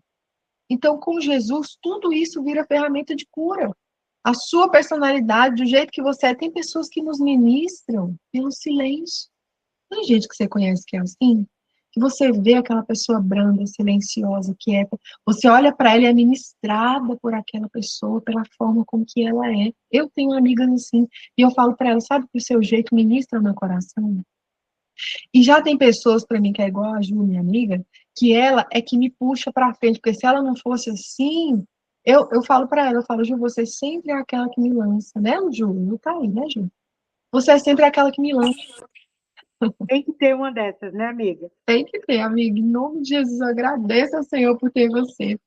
[SPEAKER 2] Então, com Jesus, tudo isso vira ferramenta de cura. A sua personalidade, do jeito que você é, tem pessoas que nos ministram pelo silêncio. Tem gente que você conhece que é assim? que você vê aquela pessoa branda, silenciosa, quieta, você olha para ela e é ministrada por aquela pessoa, pela forma com que ela é. Eu tenho amigas assim, e eu falo para ela, sabe que o seu jeito ministra o meu coração? E já tem pessoas para mim que é igual a Ju, minha amiga, que ela é que me puxa para frente, porque se ela não fosse assim, eu falo para ela, eu falo, Ju, você sempre é aquela que me lança, né, Ju? Ju tá aí, né, Ju? Você é sempre aquela que me lança.
[SPEAKER 3] Tem que ter uma dessas, né, amiga?
[SPEAKER 2] Tem que ter, amiga. Em nome de Jesus, eu agradeço ao Senhor por ter você.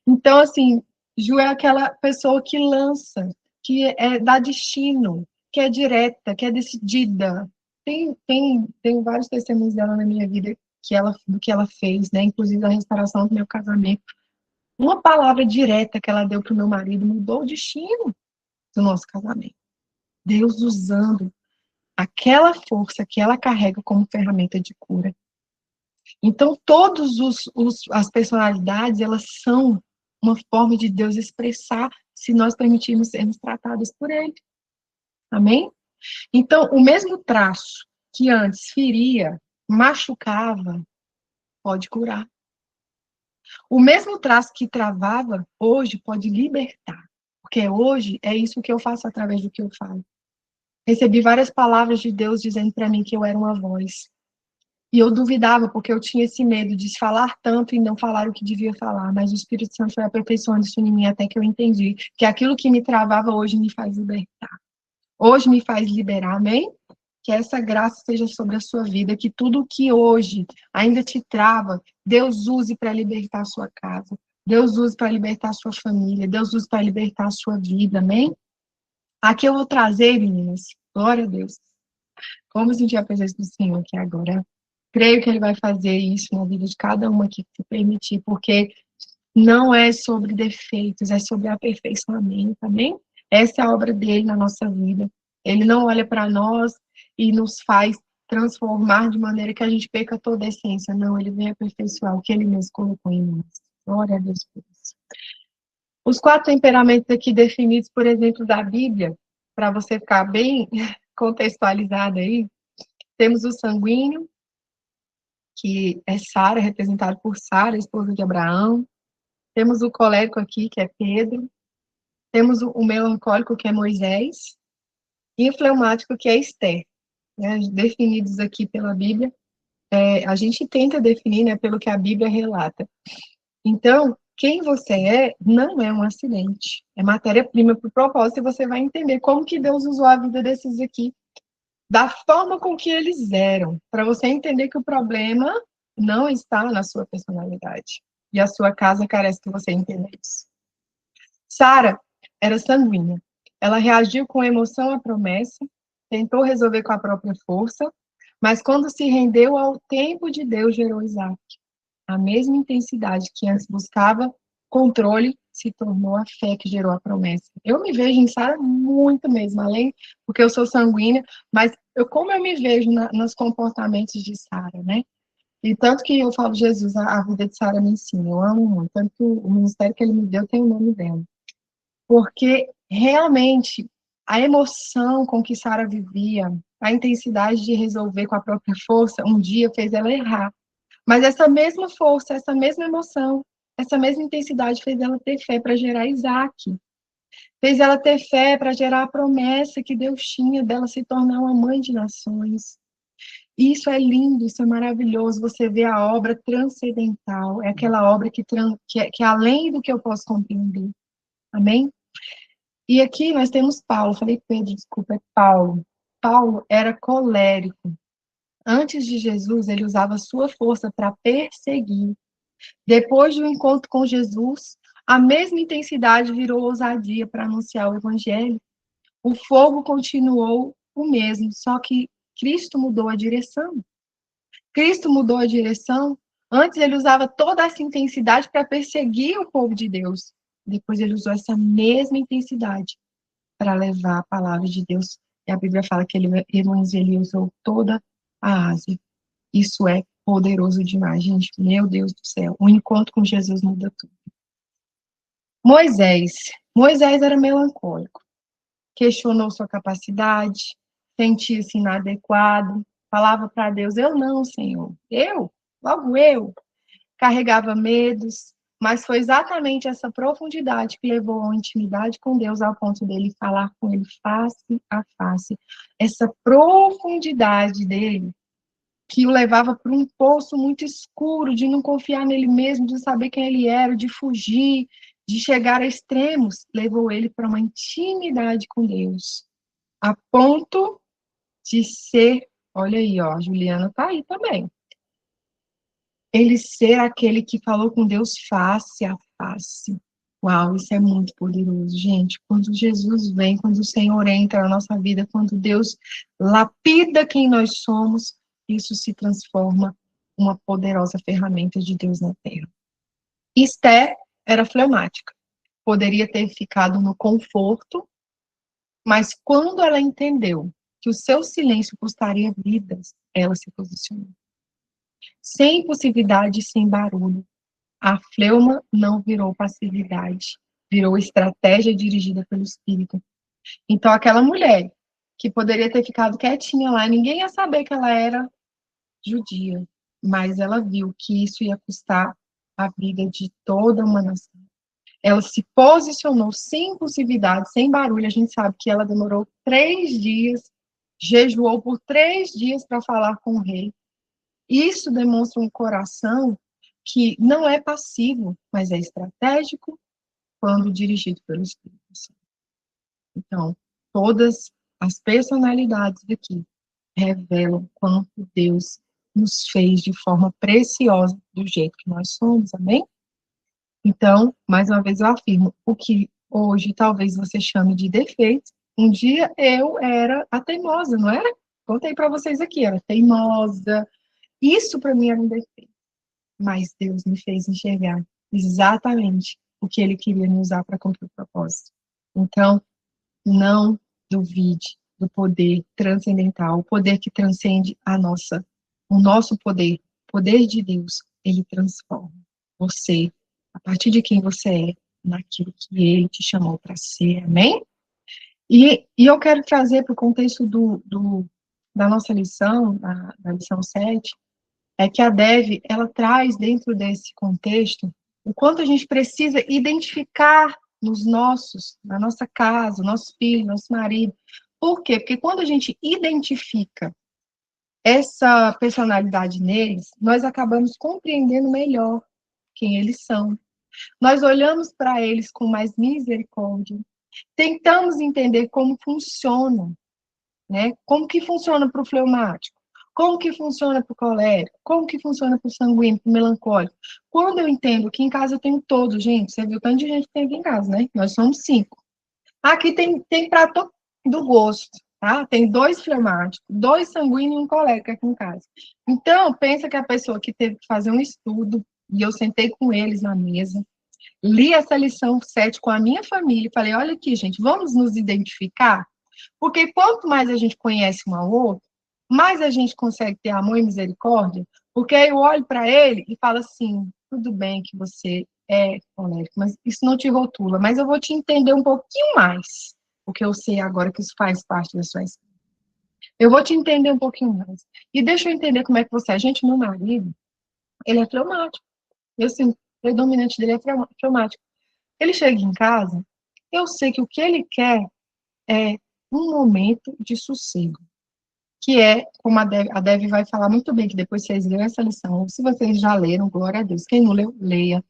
[SPEAKER 2] Então, assim, Ju é aquela pessoa que lança, que dá destino, que é direta, que é decidida. Tem vários testemunhos dela na minha vida do que ela fez, né? Inclusive a restauração do meu casamento. Uma palavra direta que ela deu para o meu marido mudou o destino do nosso casamento. Deus usando aquela força que ela carrega como ferramenta de cura. Então, todas as personalidades, elas são uma forma de Deus expressar, se nós permitirmos sermos tratadas por Ele. Amém? Então, o mesmo traço que antes feria, machucava, pode curar. O mesmo traço que travava, hoje pode libertar. Porque hoje é isso que eu faço através do que eu falo. Recebi várias palavras de Deus dizendo para mim que eu era uma voz. E eu duvidava, porque eu tinha esse medo de falar tanto e não falar o que devia falar. Mas o Espírito Santo foi aperfeiçoando isso em mim até que eu entendi que aquilo que me travava hoje me faz libertar. Hoje me faz liberar, amém? Que essa graça seja sobre a sua vida, que tudo que hoje ainda te trava, Deus use para libertar a sua casa. Deus use para libertar a sua família. Deus use para libertar a sua vida, amém? Aqui eu vou trazer, meninas, glória a Deus. Como sentir a presença do Senhor aqui agora? Creio que Ele vai fazer isso na vida de cada uma que se permitir, porque não é sobre defeitos, é sobre aperfeiçoamento, amém? Essa é a obra dele na nossa vida. Ele não olha para nós e nos faz transformar de maneira que a gente perca toda a essência. Não, ele vem aperfeiçoar o que ele mesmo colocou em nós. Glória a Deus por isso. Os 4 temperamentos aqui definidos, por exemplo, da Bíblia, para você ficar bem contextualizado aí, temos o sanguíneo, que é Sara, representado por Sara, esposa de Abraão. Temos o colérico aqui, que é Pedro. Temos o melancólico, que é Moisés. E o fleumático, que é Esther. Né? Definidos aqui pela Bíblia. A gente tenta definir, né, pelo que a Bíblia relata. Então, quem você não é um acidente. É matéria-prima para o propósito, e você vai entender como que Deus usou a vida desses aqui, da forma com que eles eram, para você entender que o problema não está na sua personalidade. E a sua casa carece que você entenda isso. Sara era sanguínea. Ela reagiu com emoção à promessa, tentou resolver com a própria força, mas quando se rendeu ao tempo de Deus, gerou Isaac. A mesma intensidade que antes buscava controle se tornou a fé que gerou a promessa. Eu me vejo em Sara muito mesmo, além porque eu sou sanguínea, mas como eu me vejo nos comportamentos de Sara, né? E tanto que eu falo, Jesus, a vida de Sara me ensina, eu amo muito, tanto que o ministério que ele me deu tem o nome dela. Porque realmente a emoção com que Sara vivia, a intensidade de resolver com a própria força, um dia fez ela errar. Mas essa mesma força, essa mesma emoção, essa mesma intensidade fez ela ter fé para gerar Isaac. Fez ela ter fé para gerar a promessa que Deus tinha dela se tornar uma mãe de nações. Isso é lindo, isso é maravilhoso. Você vê a obra transcendental, é aquela obra que é além do que eu posso compreender. Amém? E aqui nós temos Paulo. Falei Pedro, desculpa, é Paulo. Paulo era colérico. Antes de Jesus, ele usava sua força para perseguir. Depois do encontro com Jesus, a mesma intensidade virou ousadia para anunciar o evangelho. O fogo continuou o mesmo, só que Cristo mudou a direção. Cristo mudou a direção. Antes ele usava toda essa intensidade para perseguir o povo de Deus. Depois ele usou essa mesma intensidade para levar a palavra de Deus. E a Bíblia fala que ele evangelizou toda a Ásia. Isso é poderoso demais, gente. Meu Deus do céu. O encontro com Jesus muda tudo. Moisés era melancólico. Questionou sua capacidade, sentia-se inadequado, falava para Deus, eu não, Senhor. Eu? logo eu, carregava medos, mas foi exatamente essa profundidade que levou a intimidade com Deus ao ponto dele falar com ele face a face. Essa profundidade dele que o levava para um poço muito escuro, de não confiar nele mesmo, de saber quem ele era, de fugir, de chegar a extremos, levou ele para uma intimidade com Deus, a ponto de ser, olha aí, ó, a Juliana está aí também, ele ser aquele que falou com Deus face a face. Uau, isso é muito poderoso, gente. Quando Jesus vem, quando o Senhor entra na nossa vida, quando Deus lapida quem nós somos, isso se transforma em uma poderosa ferramenta de Deus na terra. Esther era fleumática. Poderia ter ficado no conforto, mas quando ela entendeu que o seu silêncio custaria vidas, ela se posicionou. Sem impulsividade, sem barulho. A fleuma não virou passividade, virou estratégia dirigida pelo Espírito. Então, aquela mulher que poderia ter ficado quietinha lá, ninguém ia saber que ela era judia, mas ela viu que isso ia custar a vida de toda uma nação. Ela se posicionou sem impulsividade, sem barulho. A gente sabe que ela demorou 3 dias, jejuou por 3 dias para falar com o rei. Isso demonstra um coração que não é passivo, mas é estratégico quando dirigido pelo Espírito Santo. Então, todas as personalidades aqui revelam quanto Deus nos fez de forma preciosa do jeito que nós somos, amém? Então, mais uma vez eu afirmo, o que hoje talvez você chame de defeito, um dia eu era a teimosa, não era? Contei para vocês aqui, era teimosa. Isso para mim era um defeito. Mas Deus me fez enxergar exatamente o que Ele queria me usar para cumprir o propósito. Então, não duvide do poder transcendental, o poder que transcende o nosso poder, o poder de Deus, ele transforma você, a partir de quem você é, naquilo que Ele te chamou para ser, amém? E eu quero trazer para o contexto da nossa lição, da lição 7, é que a Dev, ela traz dentro desse contexto o quanto a gente precisa identificar na nossa casa, nosso filho, nosso marido. Por quê? Porque quando a gente identifica essa personalidade neles, nós acabamos compreendendo melhor quem eles são. Nós olhamos para eles com mais misericórdia, tentamos entender como funciona, né? Como que funciona para o fleumático? Como que funciona para o colérico? Como que funciona para o sanguíneo, para o melancólico? Quando eu entendo que em casa eu tenho todos, gente, você viu o tanto de gente que tem aqui em casa, né? Nós somos 5. Aqui tem para todo do gosto, tá? Tem 2 fleumáticos, 2 sanguíneos e um colérico aqui em casa. Então, pensa que a pessoa que teve que fazer um estudo, e eu sentei com eles na mesa, li essa lição 7 com a minha família e falei, olha aqui, gente, vamos nos identificar? Porque quanto mais a gente conhece um ao outro, mais a gente consegue ter amor e misericórdia, porque aí eu olho para ele e falo assim, tudo bem que você é colérico, mas isso não te rotula, mas eu vou te entender um pouquinho mais, porque eu sei agora que isso faz parte da sua história. Eu vou te entender um pouquinho mais. E deixa eu entender como é que você é. Gente, meu marido, ele é fleumático. Eu sinto, o predominante dele é fleumático. Ele chega em casa, eu sei que o que ele quer é um momento de sossego, que é, como a Dev vai falar muito bem, que depois vocês leram essa lição, ou se vocês já leram, glória a Deus, quem não leu, leia.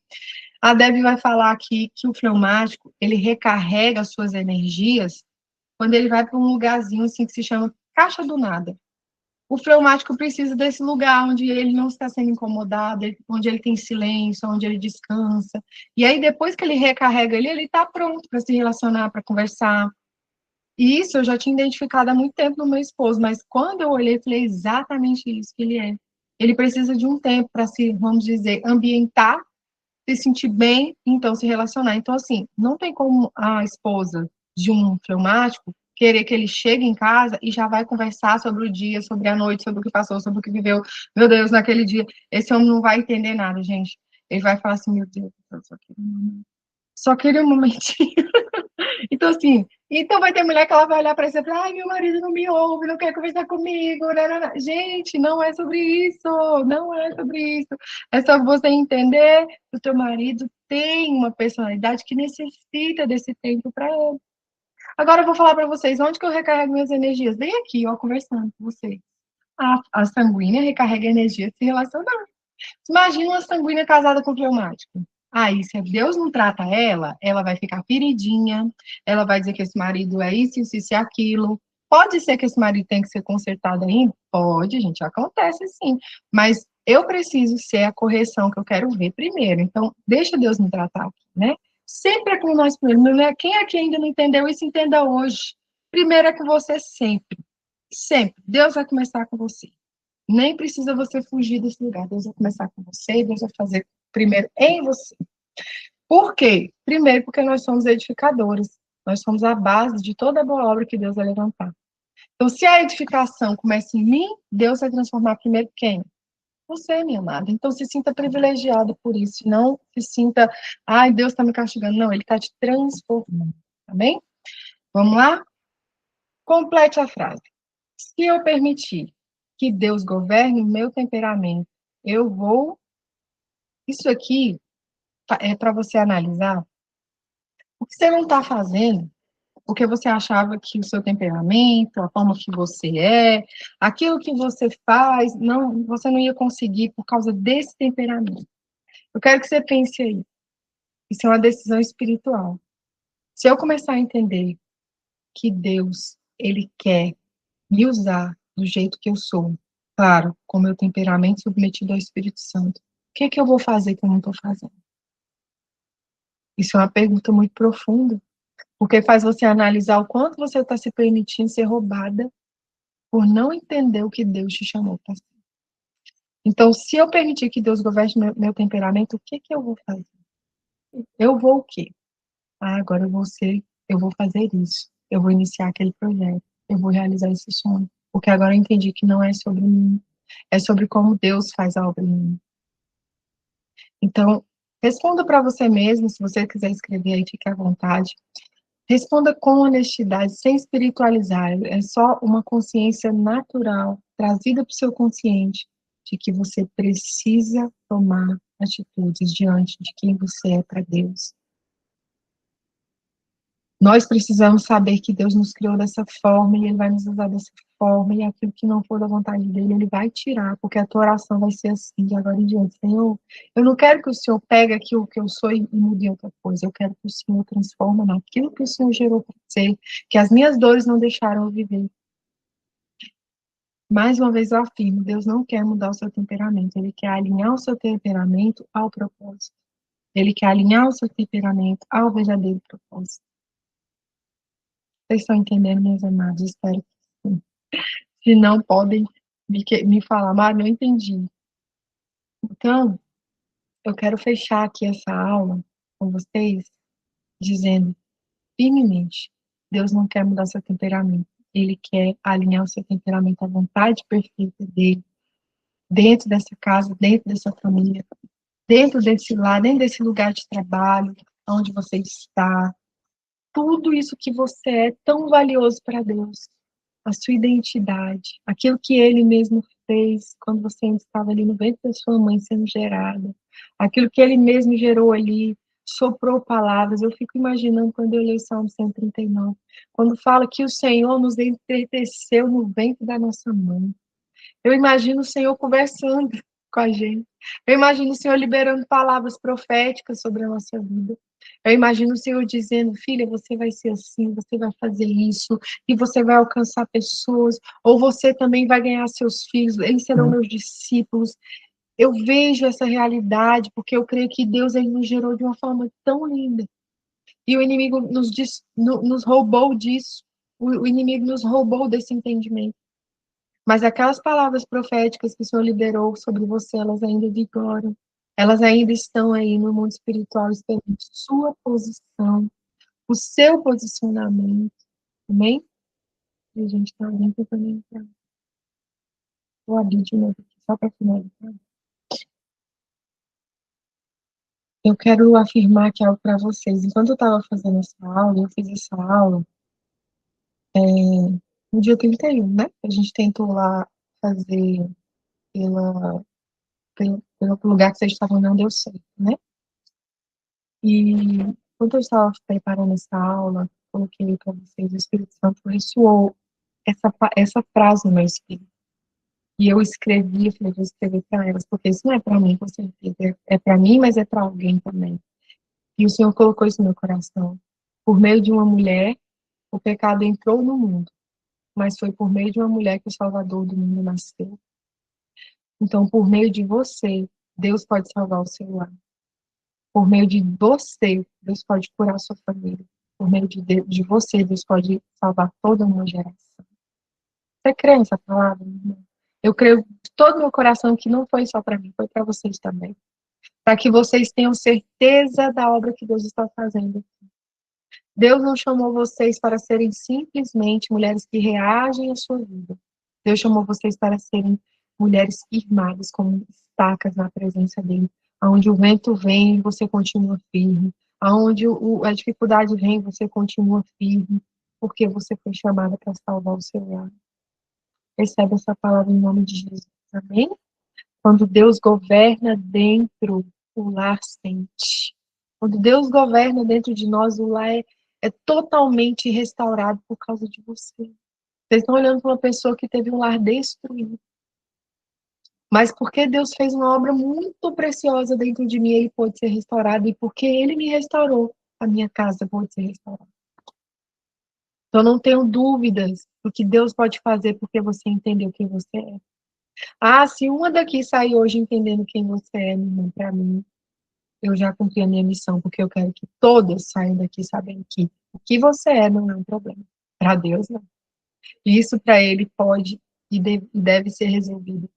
[SPEAKER 2] A Dev vai falar aqui que o fleumático, ele recarrega as suas energias quando ele vai para um lugarzinho assim que se chama caixa do nada. O fleumático precisa desse lugar onde ele não está sendo incomodado, onde ele tem silêncio, onde ele descansa. E aí, depois que ele recarrega ele está pronto para se relacionar, para conversar. E isso eu já tinha identificado há muito tempo no meu esposo, mas quando eu olhei, falei exatamente isso que ele é. Ele precisa de um tempo para se, vamos dizer, ambientar, se sentir bem, então se relacionar. Então, assim, não tem como a esposa de um fleumático querer que ele chegue em casa e já vai conversar sobre o dia, sobre a noite, sobre o que passou, sobre o que viveu. Meu Deus, naquele dia, esse homem não vai entender nada, gente. Ele vai falar assim, meu Deus, só queria um momentinho. Então, assim, então vai ter mulher que ela vai olhar para isso e falar, ai, meu marido não me ouve, não quer conversar comigo. Nanana. Gente, não é sobre isso, não é sobre isso. É só você entender que o teu marido tem uma personalidade que necessita desse tempo para ele. Agora eu vou falar para vocês, onde que eu recarrego minhas energias? Bem aqui, ó, conversando com vocês. A sanguínea recarrega energia se relacionando. Imagina uma sanguínea casada com fleumático. Aí, se Deus não trata ela, ela vai ficar feridinha, ela vai dizer que esse marido é isso e aquilo. Pode ser que esse marido tenha que ser consertado ainda? Pode, gente, acontece sim. Mas eu preciso ser a correção que eu quero ver primeiro. Então, deixa Deus me tratar aqui, né? Sempre é com nós primeiro. Né? Quem aqui ainda não entendeu isso, entenda hoje. Primeiro é com você sempre. Sempre. Deus vai começar com você. Nem precisa você fugir desse lugar. Deus vai começar com você e Deus vai fazer primeiro em você. Por quê? Primeiro, porque nós somos edificadores. Nós somos a base de toda boa obra que Deus vai levantar. Então, se a edificação começa em mim, Deus vai transformar primeiro quem? Você, minha amada. Então, se sinta privilegiado por isso. Não se sinta, ai, Deus está me castigando. Não, Ele está te transformando. Tá bem? Vamos lá? Complete a frase. Se eu permitir que Deus governe o meu temperamento, eu vou. Isso aqui é para você analisar o que você não está fazendo, porque você achava que o seu temperamento, a forma que você é, aquilo que você faz, não, você não ia conseguir por causa desse temperamento. Eu quero que você pense aí. Isso é uma decisão espiritual. Se eu começar a entender que Deus, Ele quer me usar do jeito que eu sou, claro, com meu temperamento submetido ao Espírito Santo, o que é que eu vou fazer que eu não estou fazendo? Isso é uma pergunta muito profunda, porque faz você analisar o quanto você está se permitindo ser roubada por não entender o que Deus te chamou para ser. Então, se eu permitir que Deus governe meu temperamento, o que que eu vou fazer? Eu vou o quê? Ah, agora eu vou fazer isso. Eu vou iniciar aquele projeto. Eu vou realizar esse sonho. Porque agora eu entendi que não é sobre mim. É sobre como Deus faz a obra em mim. Então, responda para você mesmo, se você quiser escrever aí, fique à vontade. Responda com honestidade, sem espiritualizar. É só uma consciência natural, trazida para o seu consciente, de que você precisa tomar atitudes diante de quem você é para Deus. Nós precisamos saber que Deus nos criou dessa forma e Ele vai nos usar dessa forma, e aquilo que não for da vontade dEle, Ele vai tirar, porque a tua oração vai ser assim, de agora em diante. Senhor, eu não quero que o Senhor pegue aquilo que eu sou e mude em outra coisa, eu quero que o Senhor transforme naquilo que o Senhor gerou para ser, que as minhas dores não deixaram eu viver. Mais uma vez eu afirmo, Deus não quer mudar o seu temperamento, Ele quer alinhar o seu temperamento ao propósito. Ele quer alinhar o seu temperamento ao verdadeiro propósito. Vocês estão entendendo, meus amados? Espero que sim. Se não, podem me falar, mas não entendi. Então, eu quero fechar aqui essa aula com vocês, dizendo firmemente, Deus não quer mudar seu temperamento. Ele quer alinhar o seu temperamento à vontade perfeita dele, dentro dessa casa, dentro dessa família, dentro desse lar, dentro desse lugar de trabalho, onde você está. Tudo isso que você é tão valioso para Deus. A sua identidade, aquilo que Ele mesmo fez quando você ainda estava ali no ventre da sua mãe sendo gerada, aquilo que Ele mesmo gerou ali, soprou palavras. Eu fico imaginando quando eu leio o Salmo 139, quando fala que o Senhor nos entreteceu no ventre da nossa mãe. Eu imagino o Senhor conversando com a gente. Eu imagino o Senhor liberando palavras proféticas sobre a nossa vida. Eu imagino o Senhor dizendo, filha, você vai ser assim, você vai fazer isso, e você vai alcançar pessoas, ou você também vai ganhar seus filhos, eles serão meus discípulos. Eu vejo essa realidade, porque eu creio que Deus ele nos gerou de uma forma tão linda. E o inimigo nos roubou disso. O inimigo nos roubou desse entendimento. Mas aquelas palavras proféticas que o Senhor liberou sobre você, elas ainda vigoram. Elas ainda estão aí no mundo espiritual, esperando sua posição, o seu posicionamento. Amém? E a gente está dentro também. Vou abrir de novo aqui, só para finalizar. Eu quero afirmar aqui algo para vocês. Enquanto eu estava fazendo essa aula, eu fiz essa aula no dia 31, né? A gente tentou lá fazer pelo lugar que vocês estavam, não deu certo, né? E quando eu estava preparando essa aula, coloquei para vocês, o Espírito Santo ressoou essa frase no meu espírito. E eu escrevi, eu falei, vou escrever para elas, porque isso não é para mim, com certeza. É para mim, mas é para alguém também. E o Senhor colocou isso no meu coração. Por meio de uma mulher, o pecado entrou no mundo, mas foi por meio de uma mulher que o Salvador do mundo nasceu. Então, por meio de você, Deus pode salvar o seu lar. Por meio de você, Deus pode curar a sua família. Por meio de você, Deus pode salvar toda uma geração. Você crê nessa palavra, irmão? Eu creio de todo o meu coração que não foi só para mim, foi para vocês também. Para que vocês tenham certeza da obra que Deus está fazendo. Deus não chamou vocês para serem simplesmente mulheres que reagem à sua vida. Deus chamou vocês para serem mulheres firmadas, como estacas na presença dele. Aonde o vento vem, você continua firme. Aonde a dificuldade vem, você continua firme. Porque você foi chamada para salvar o seu lar. Recebe essa palavra em nome de Jesus. Amém? Quando Deus governa dentro, o lar sente. Quando Deus governa dentro de nós, o lar é totalmente restaurado por causa de você. Vocês estão olhando para uma pessoa que teve um lar destruído. Mas porque Deus fez uma obra muito preciosa dentro de mim, ele pôde ser restaurado. E porque ele me restaurou, a minha casa pode ser restaurada. Então, não tenho dúvidas do que Deus pode fazer porque você entendeu quem você é. Ah, se uma daqui sair hoje entendendo quem você é, para mim, eu já cumpri a minha missão, porque eu quero que todas saiam daqui sabendo que o que você é não é um problema. Para Deus, não. E isso para ele pode e deve ser resolvido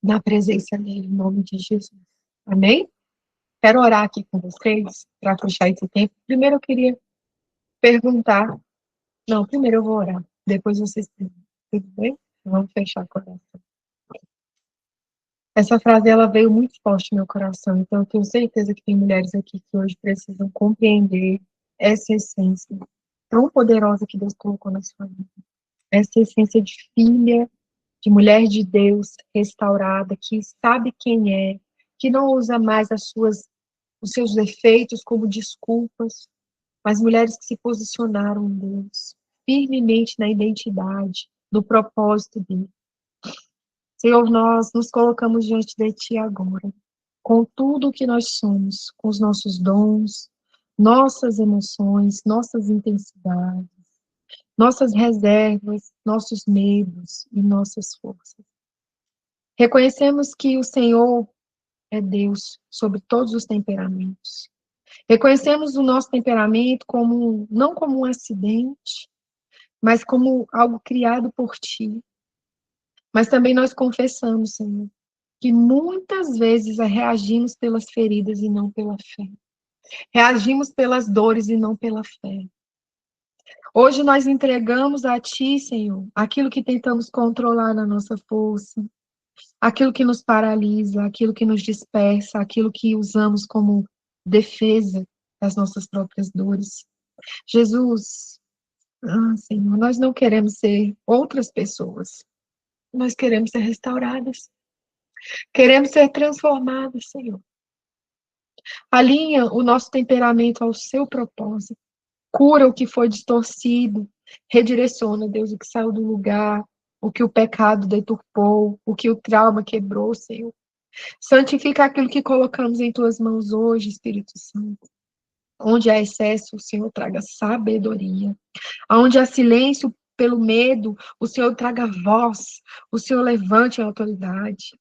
[SPEAKER 2] na presença dele, em nome de Jesus. Amém? Quero orar aqui com vocês para fechar esse tempo. Primeiro eu queria perguntar. Não, primeiro eu vou orar. Depois vocês perguntam. Tudo bem? Vamos fechar com essa. Essa frase, ela veio muito forte no meu coração, então eu tenho certeza que tem mulheres aqui que hoje precisam compreender essa essência tão poderosa que Deus colocou na sua vida. Essa essência de filha, de mulher de Deus restaurada, que sabe quem é, que não usa mais os seus defeitos como desculpas, mas mulheres que se posicionaram em Deus, firmemente na identidade, no propósito dele. Senhor, nós nos colocamos diante de Ti agora, com tudo o que nós somos, com os nossos dons, nossas emoções, nossas intensidades, nossas reservas, nossos medos e nossas forças. Reconhecemos que o Senhor é Deus sobre todos os temperamentos. Reconhecemos o nosso temperamento não como um acidente, mas como algo criado por Ti. Mas também nós confessamos, Senhor, que muitas vezes reagimos pelas feridas e não pela fé. Reagimos pelas dores e não pela fé. Hoje nós entregamos a Ti, Senhor, aquilo que tentamos controlar na nossa força, aquilo que nos paralisa, aquilo que nos dispersa, aquilo que usamos como defesa das nossas próprias dores. Jesus, Senhor, nós não queremos ser outras pessoas. Nós queremos ser restauradas. Queremos ser transformadas, Senhor. Alinha o nosso temperamento ao seu propósito. Cura o que foi distorcido. Redireciona, Deus, o que saiu do lugar, o que o pecado deturpou, o que o trauma quebrou, Senhor. Santifica aquilo que colocamos em tuas mãos hoje, Espírito Santo. Onde há excesso, o Senhor traga sabedoria. Onde há silêncio pelo medo, o Senhor traga voz. O Senhor levante a autoridade.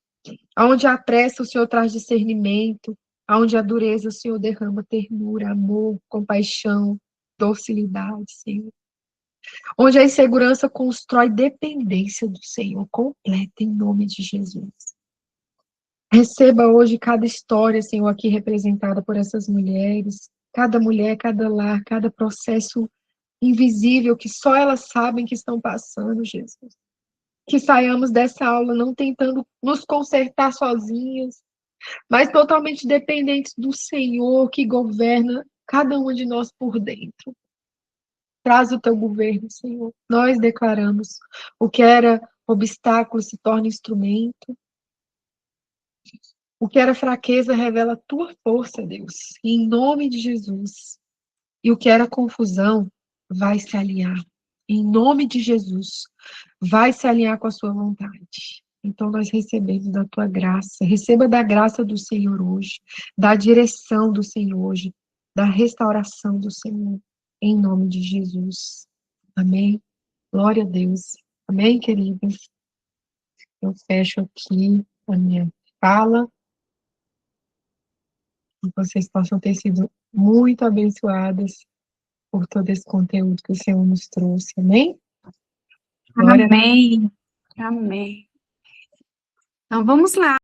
[SPEAKER 2] Onde há pressa, o Senhor traz discernimento. Onde há dureza, o Senhor derrama ternura, amor, compaixão, docilidade, Senhor. Onde a insegurança constrói dependência do Senhor completa, em nome de Jesus. Receba hoje cada história, Senhor, aqui representada por essas mulheres. Cada mulher, cada lar, cada processo invisível que só elas sabem que estão passando, Jesus. Que saiamos dessa aula não tentando nos consertar sozinhas, mas totalmente dependentes do Senhor que governa cada um de nós por dentro. Traz o teu governo, Senhor. Nós declaramos o que era obstáculo se torna instrumento. O que era fraqueza revela a tua força, Deus, em nome de Jesus. E o que era confusão vai se alinhar. Em nome de Jesus, vai se alinhar com a sua vontade. Então, nós recebemos da tua graça. Receba da graça do Senhor hoje, da direção do Senhor hoje, da restauração do Senhor, em nome de Jesus. Amém? Glória a Deus. Amém, queridas? Eu fecho aqui a minha fala. Que vocês possam ter sido muito abençoadas por todo esse conteúdo que o Senhor nos trouxe. Amém? Glória a Deus.
[SPEAKER 1] Amém. Amém. Então, vamos lá.